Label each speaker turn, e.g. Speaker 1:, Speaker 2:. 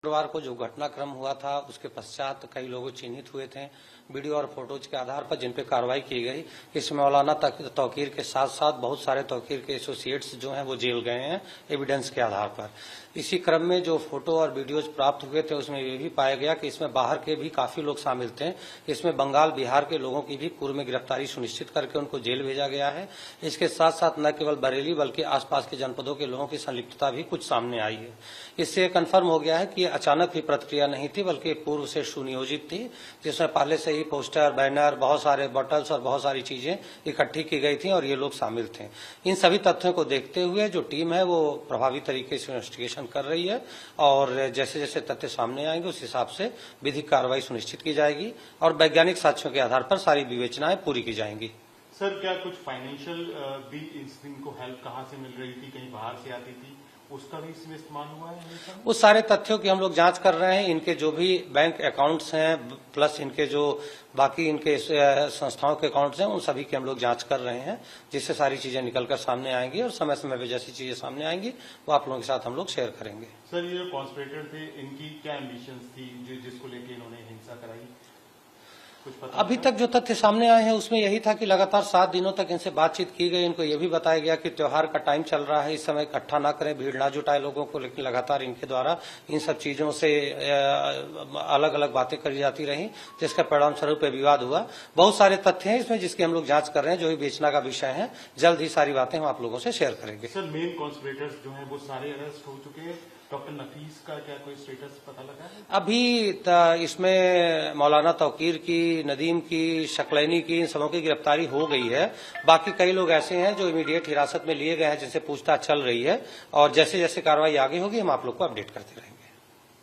Speaker 1: शुक्रवार को जो घटनाक्रम हुआ था उसके पश्चात कई लोग चिन्हित हुए थे वीडियो और फोटोज के आधार पर जिन पे कार्रवाई की गई। इसमें मौलाना तौकीर के साथ साथ बहुत सारे तौकीर के एसोसिएट्स जो हैं वो जेल गए हैं एविडेंस के आधार पर। इसी क्रम में जो फोटो और वीडियोज प्राप्त हुए थे उसमें ये भी पाया गया कि इसमें बाहर के भी काफी लोग शामिल थे। इसमें बंगाल बिहार के लोगों की भी पूर्व में गिरफ्तारी सुनिश्चित करके उनको जेल भेजा गया है। इसके साथ साथ न केवल बरेली बल्कि आसपास के जनपदों के लोगों की संलिप्तता भी कुछ सामने आई है। इससे कन्फर्म हो गया है कि अचानक भी प्रतिक्रिया नहीं थी बल्कि पूर्व से सुनियोजित थी, जिसमें पहले से ही पोस्टर, बैनर, बहुत सारे बॉटल्स और बहुत सारी चीजें इकट्ठी की गई थी और ये लोग शामिल थे। इन सभी तथ्यों को देखते हुए जो टीम है वो प्रभावी तरीके से इन्वेस्टिगेशन कर रही है और जैसे जैसे तथ्य सामने आएंगे उस हिसाब से विधिक कार्रवाई सुनिश्चित की जाएगी और वैज्ञानिक साक्ष्यों के आधार पर सारी विवेचनाएं पूरी की जाएंगी।
Speaker 2: सर, क्या कुछ फाइनेंशियल भी इनको हेल्प कहाँ से मिल रही थी, कहीं बाहर से आती थी, उसका भी इसमें इस्तेमाल हुआ है?
Speaker 1: उस सारे तथ्यों की हम लोग जांच कर रहे हैं। इनके जो भी बैंक अकाउंट्स हैं प्लस इनके जो बाकी इनके संस्थाओं के अकाउंट्स हैं उन सभी की हम लोग जांच कर रहे हैं, जिससे सारी चीजें निकलकर सामने आएंगी और समय समय पर जैसी चीजें सामने आएंगी वो आप लोगों के साथ हम लोग शेयर करेंगे।
Speaker 2: सर, ये जो कॉन्स्पिरेटर थे इनकी क्या एम्बिशंस थी जिसको लेकर इन्होंने हिंसा कराई?
Speaker 1: अभी तक जो तथ्य सामने आए हैं उसमें यही था कि लगातार 7 दिनों तक इनसे बातचीत की गई। इनको ये भी बताया गया कि त्योहार का टाइम चल रहा है, इस समय इकट्ठा ना करें, भीड़ ना जुटाए लोगों को, लेकिन लगातार इनके द्वारा इन सब चीजों से अलग अलग बातें करी जाती रही, जिसका परिणाम स्वरूप विवाद हुआ। बहुत सारे तथ्य हैं इसमें जिसकी हम लोग जांच कर रहे हैं, जो भी बेचना का विषय है। जल्द ही सारी बातें हम आप लोगों से शेयर करेंगे।
Speaker 2: सर, मेन कॉन्स्पिरेटर्स जो है वो सारे अरेस्ट हो चुके हैं। डॉक्टर नफीस का क्या कोई स्टेटस पता लगा है?
Speaker 1: अभी इसमें मौलाना तौकीर की, नदीम की, शकलैनी की, इन सबों की गिरफ्तारी हो गई है। बाकी कई लोग ऐसे हैं जो इमीडिएट हिरासत में लिए गए हैं जिनसे पूछताछ चल रही है और जैसे जैसे कार्रवाई आगे होगी हम आप लोग को अपडेट करते रहेंगे।